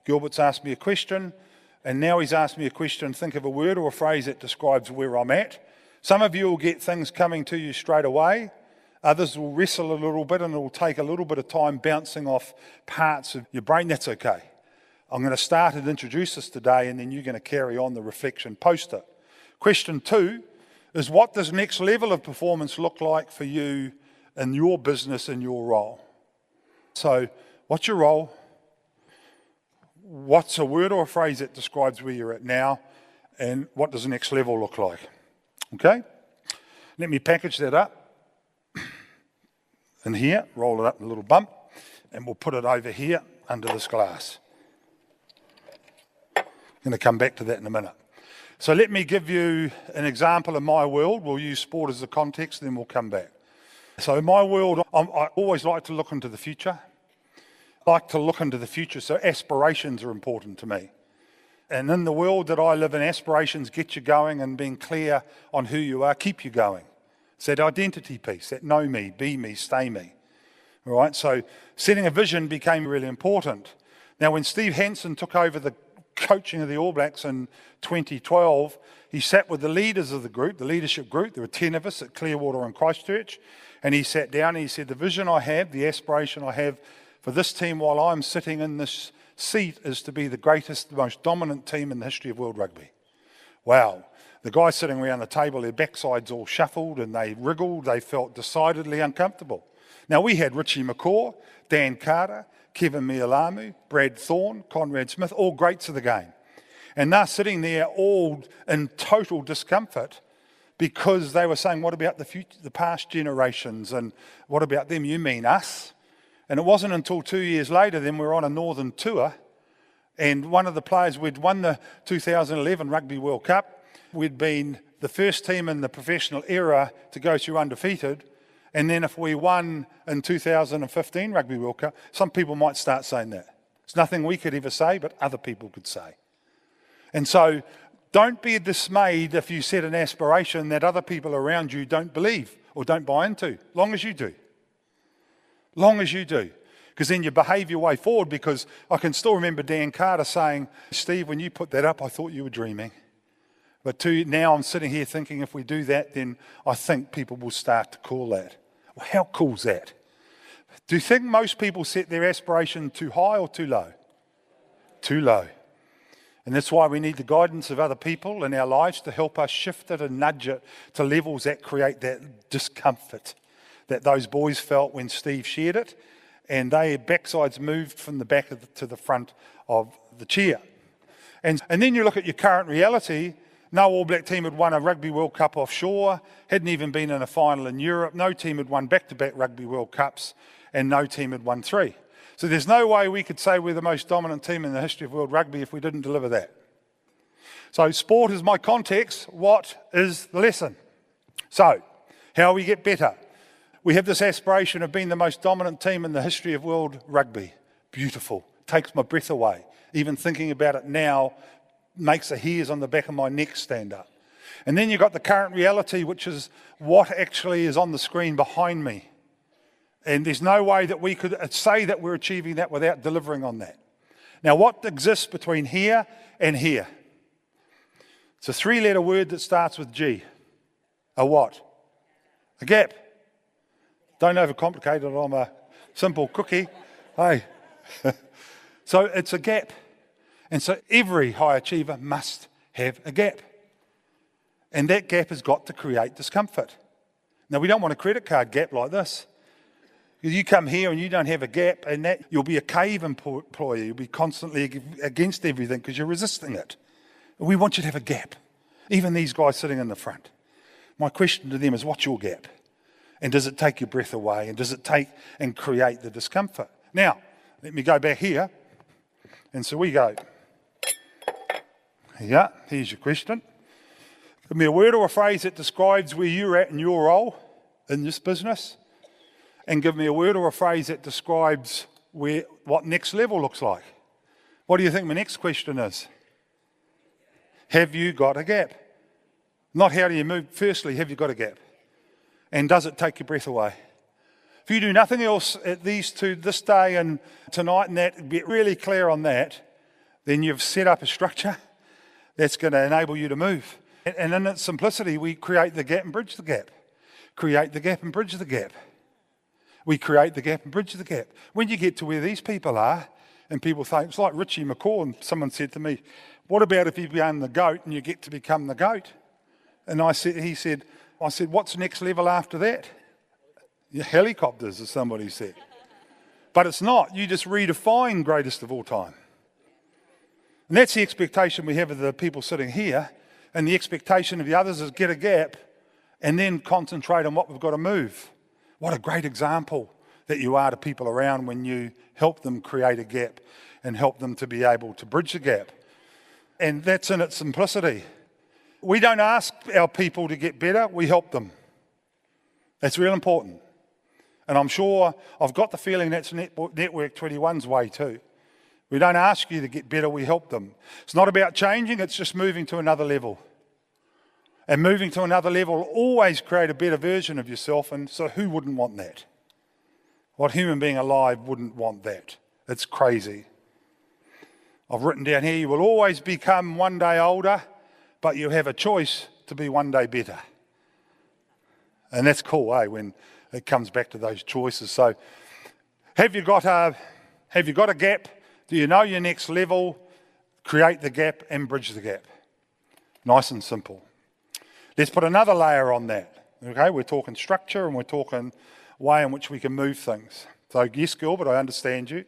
Gilbert's asked me a question, and now he's asked me a question. Think of a word or a phrase that describes where I'm at. Some of you will get things coming to you straight away. Others will wrestle a little bit, and it will take a little bit of time bouncing off parts of your brain. That's okay. I'm going to start and introduce this today, and then you're going to carry on the reflection post it. Question 2 is, what does next level of performance look like for you in your business, in your role? So, what's your role? What's a word or a phrase that describes where you're at now? And what does the next level look like? Okay? Let me package that up in here, roll it up in a little bump, and we'll put it over here under this glass. I'm going to come back to that in a minute. So let me give you an example of my world. We'll use sport as the context, then we'll come back. So in my world, I always like to look into the future. I like to look into the future, so aspirations are important to me. And in the world that I live in, aspirations get you going, and being clear on who you are, keep you going. It's that identity piece, that know me, be me, stay me. All right, so setting a vision became really important. Now, when Steve Hansen took over the coaching of the All Blacks in 2012, he sat with the leaders of the group, the leadership group. There were 10 of us at Clearwater and Christchurch, and he sat down and he said, the vision I have, the aspiration I have for this team while I'm sitting in this seat is to be the greatest, the most dominant team in the history of world rugby. Wow. The guys sitting around the table, their backsides all shuffled and they wriggled. They felt decidedly uncomfortable. Now, we had Richie McCaw, Dan Carter, Kevin Mialamu, Brad Thorne, Conrad Smith, all greats of the game. And they're sitting there all in total discomfort because they were saying, what about the future, the past generations, and what about them? You mean us? And it wasn't until 2 years later, then we were on a northern tour, and one of the players, we'd won the 2011 Rugby World Cup. We'd been the first team in the professional era to go through undefeated. And then if we won in 2015 Rugby World Cup, some people might start saying that. It's nothing we could ever say, but other people could say. And so don't be dismayed if you set an aspiration that other people around you don't believe or don't buy into, long as you do. Long as you do. Because then you behave your way forward, because I can still remember Dan Carter saying, Steve, when you put that up, I thought you were dreaming. But now I'm sitting here thinking, if we do that, then I think people will start to call that. Well, how cool's that? Do you think most people set their aspiration too high or too low? Too low. And that's why we need the guidance of other people in our lives to help us shift it and nudge it to levels that create that discomfort that those boys felt when Steve shared it, and their backsides moved from the back to the front of the chair. And then you look at your current reality. No All Black team had won a Rugby World Cup offshore, hadn't even been in a final in Europe. No team had won back-to-back Rugby World Cups, and no team had won 3. So there's no way we could say we're the most dominant team in the history of world rugby if we didn't deliver that. So sport is my context. What is the lesson? So, how we get better? We have this aspiration of being the most dominant team in the history of world rugby. Beautiful. Takes my breath away. Even thinking about it now makes the hairs on the back of my neck stand up. And then you've got the current reality, which is what actually is on the screen behind me. And there's no way that we could say that we're achieving that without delivering on that. Now, what exists between here and here? It's a 3-letter word that starts with G. A what? A gap. Don't overcomplicate it, I'm a simple cookie. Hey. So it's a gap. And so every high achiever must have a gap. And that gap has got to create discomfort. Now, we don't want a credit card gap like this. You come here and you don't have a gap, and that you'll be a cave employee. You'll be constantly against everything because you're resisting it. We want you to have a gap. Even these guys sitting in the front. My question to them is, what's your gap? And does it take your breath away? And does it take and create the discomfort? Now, let me go back here. And so we go. Yeah, here's your question. Give me a word or a phrase that describes where you're at in your role in this business. And give me a word or a phrase that describes what next level looks like. What do you think my next question is? Have you got a gap? Not how do you move. Firstly, have you got a gap? And does it take your breath away? If you do nothing else at these two, this day and tonight and that, get really clear on that, then you've set up a structure that's going to enable you to move. And in its simplicity, we create the gap and bridge the gap. Create the gap and bridge the gap. We create the gap and bridge the gap. When you get to where these people are, and people think, it's like Richie McCaw, and someone said to me, what about if you become the goat and you get to become the goat? And I said, what's the next level after that? Helicopters, as somebody said. But it's not. You just redefine greatest of all time. And that's the expectation we have of the people sitting here. And the expectation of the others is get a gap and then concentrate on what we've got to move. What a great example that you are to people around when you help them create a gap and help them to be able to bridge the gap. And that's in its simplicity. We don't ask our people to get better, we help them. That's real important. And I'm sure, I've got the feeling that's Network 21's way too. We don't ask you to get better, we help them. It's not about changing, it's just moving to another level. And moving to another level will always create a better version of yourself, and so who wouldn't want that? What human being alive wouldn't want that? It's crazy. I've written down here, you will always become one day older, but you have a choice to be one day better. And that's cool, when it comes back to those choices. So have you got a gap? Do you know your next level? Create the gap and bridge the gap. Nice and simple. Let's put another layer on that. Okay, we're talking structure and we're talking way in which we can move things. So yes, Gilbert, I understand you.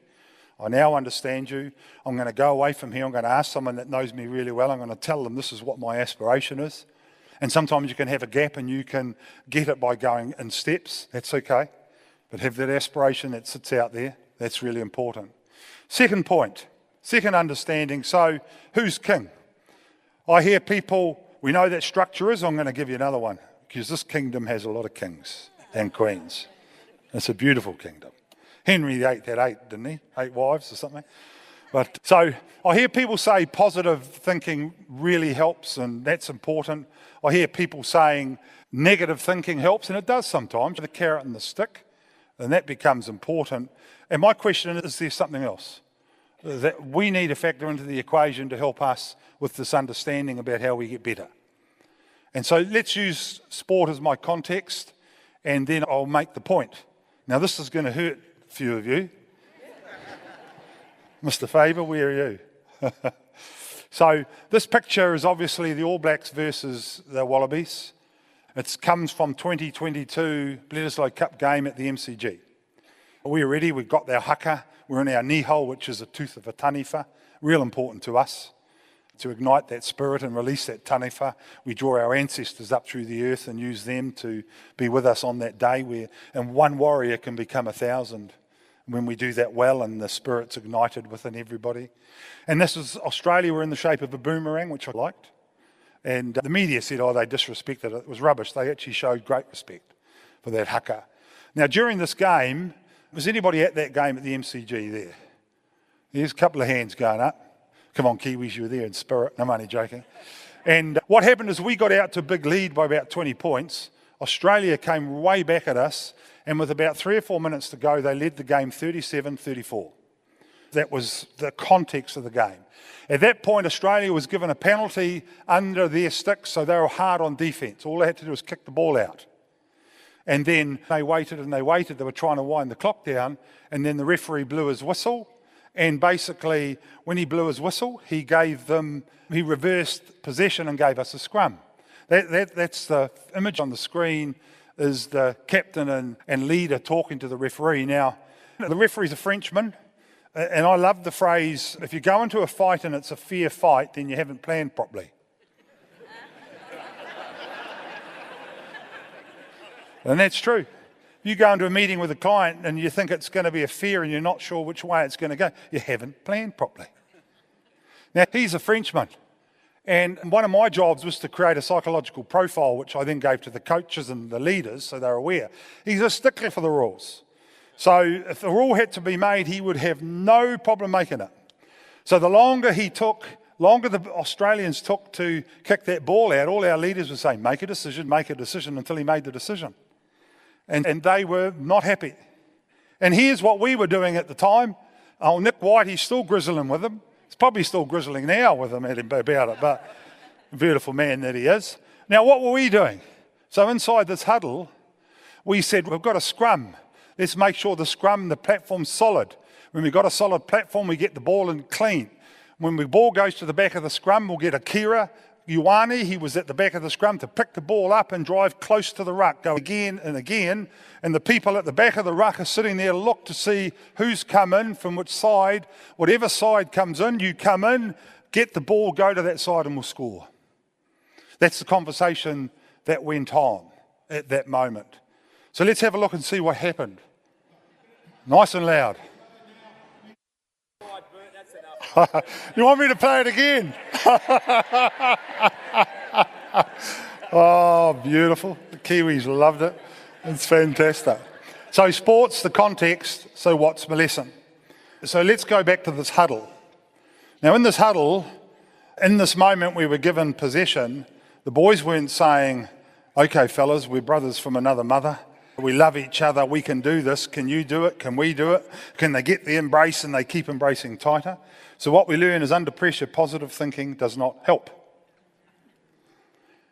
I now understand you. I'm going to go away from here. I'm going to ask someone that knows me really well. I'm going to tell them this is what my aspiration is. And sometimes you can have a gap and you can get it by going in steps. That's okay. But have that aspiration that sits out there. That's really important. Second point, second understanding. So who's king? I hear people, we know that structure is. I'm going to give you another one because this kingdom has a lot of kings and queens. It's a beautiful kingdom. Henry VIII had 8, didn't he? 8 wives or something. But so I hear people say positive thinking really helps, and that's important. I hear people saying negative thinking helps, and it does sometimes, the carrot and the stick, and that becomes important. And my question is there something else that we need to factor into the equation to help us with this understanding about how we get better? And so let's use sport as my context, and then I'll make the point. Now this is going to hurt a few of you. Mr. Faber, where are you? So this picture is obviously the All Blacks versus the Wallabies. It comes from 2022 Bledisloe Cup game at the MCG. We're ready, we've got our haka, we're in our knee hole, which is a tooth of a taniwha. Real important to us to ignite that spirit and release that taniwha. We draw our ancestors up through the earth and use them to be with us on that day, and one warrior can become 1,000 when we do that well and the spirit's ignited within everybody. And this is Australia, were in the shape of a boomerang, which I liked. And the media said, they disrespected it. It was rubbish. They actually showed great respect for that haka. Now, during this game, was anybody at that game at the MCG there? There's a couple of hands going up. Come on, Kiwis, you were there in spirit. I'm only joking. And what happened is we got out to a big lead by about 20 points. Australia came way back at us, and with about 3 or 4 minutes to go, they led the game 37-34. That was the context of the game. At that point, Australia was given a penalty under their sticks, so they were hard on defence. All they had to do was kick the ball out. And then they waited and they waited. They were trying to wind the clock down, and then the referee blew his whistle. And basically, when he blew his whistle, he reversed possession and gave us a scrum. That's the image on the screen, is the captain and leader talking to the referee. Now, the referee's a Frenchman, and I love the phrase, if you go into a fight and it's a fair fight, then you haven't planned properly. And that's true. You go into a meeting with a client and you think it's going to be a fair and you're not sure which way it's going to go, you haven't planned properly. Now, he's a Frenchman. And one of my jobs was to create a psychological profile, which I then gave to the coaches and the leaders so they're aware. He's a stickler for the rules. So if the rule had to be made, he would have no problem making it. So the longer the Australians took to kick that ball out, all our leaders would say, make a decision, until he made the decision. And they were not happy. And here's what we were doing at the time. Oh, Nick White, he's still grizzling with him. He's probably still grizzling now with him about it, but beautiful man that he is. Now, what were we doing? So inside this huddle, we said, we've got a scrum. Let's make sure the scrum, the platform's solid. When we've got a solid platform, we get the ball in clean. When the ball goes to the back of the scrum, we'll get Akira Ioane. He was at the back of the scrum to pick the ball up and drive close to the ruck, go again and again. And the people at the back of the ruck are sitting there, look to see who's come in, from which side. Whatever side comes in, you come in, get the ball, go to that side and we'll score. That's the conversation that went on at that moment. So let's have a look and see what happened. Nice and loud. You want me to play it again? Oh, beautiful. The Kiwis loved it. It's fantastic. So sports, the context, so what's my lesson? So let's go back to this huddle. Now in this huddle, in this moment we were given possession, the boys weren't saying, okay fellas, we're brothers from another mother. We love each other, we can do this, can you do it, can we do it? Can they get the embrace and they keep embracing tighter? So what we learn is under pressure, positive thinking does not help.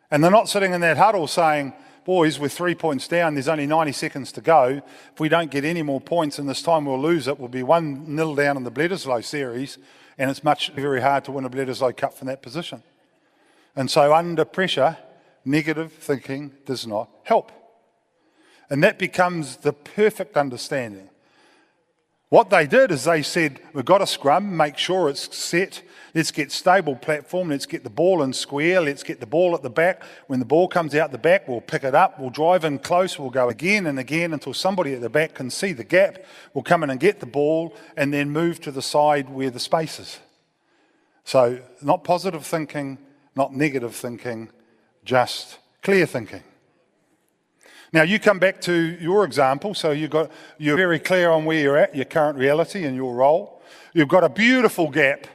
And they're not sitting in that huddle saying, boys, we're 3 points down, there's only 90 seconds to go. If we don't get any more points in this time, we'll lose it. We'll be 1-0 down in the Bledisloe series, and it's very hard to win a Bledisloe Cup from that position. And so under pressure, negative thinking does not help. And that becomes the perfect understanding. What they did is they said, we've got a scrum, make sure it's set, let's get stable platform, let's get the ball in square, let's get the ball at the back. When the ball comes out the back, we'll pick it up, we'll drive in close, we'll go again and again until somebody at the back can see the gap. We'll come in and get the ball and then move to the side where the space is. So not positive thinking, not negative thinking, just clear thinking. Now you come back to your example, so you're very clear on where you're at, your current reality and your role. You've got a beautiful gap.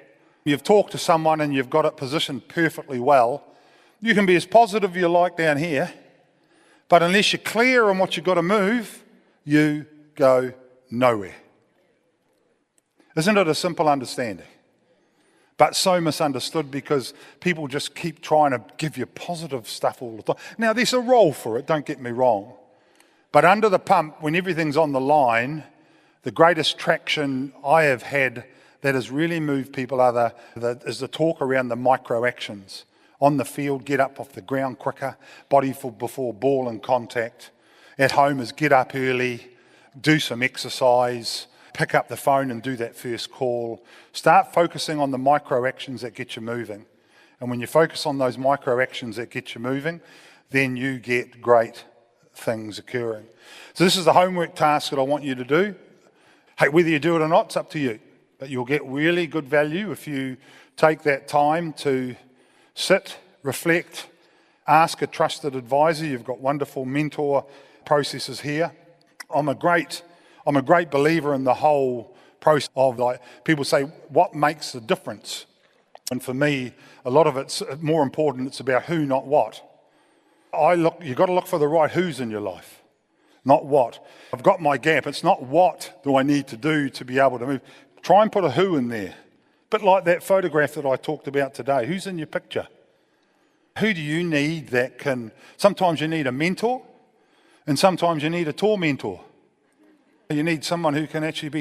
You've talked to someone and you've got it positioned perfectly well. You can be as positive as you like down here, but unless you're clear on what you've got to move, you go nowhere. Isn't it a simple understanding? But so misunderstood because people just keep trying to give you positive stuff all the time. Now, there's a role for it, don't get me wrong. But under the pump, when everything's on the line, the greatest traction I have had that has really moved people is the talk around the micro actions. On the field, get up off the ground quicker, body before ball and contact. At home is get up early, do some exercise, pick up the phone and do that first call. Start focusing on the micro actions that get you moving. And when you focus on those micro actions that get you moving, then you get great things occurring. So this is the homework task that I want you to do. Hey, whether you do it or not, it's up to you. But you'll get really good value if you take that time to sit, reflect, ask a trusted advisor. You've got wonderful mentor processes here. I'm a great believer in the whole process of, like, people say, what makes the difference? And for me, a lot of it's more important, it's about who, not what. You've got to look for the right who's in your life, not what. I've got my gap, it's not what do I need to do to be able to move. Try and put a who in there. A bit like that photograph that I talked about today. Who's in your picture? Who do you need that can, sometimes you need a mentor, and sometimes you need a tormentor. You need someone who can actually be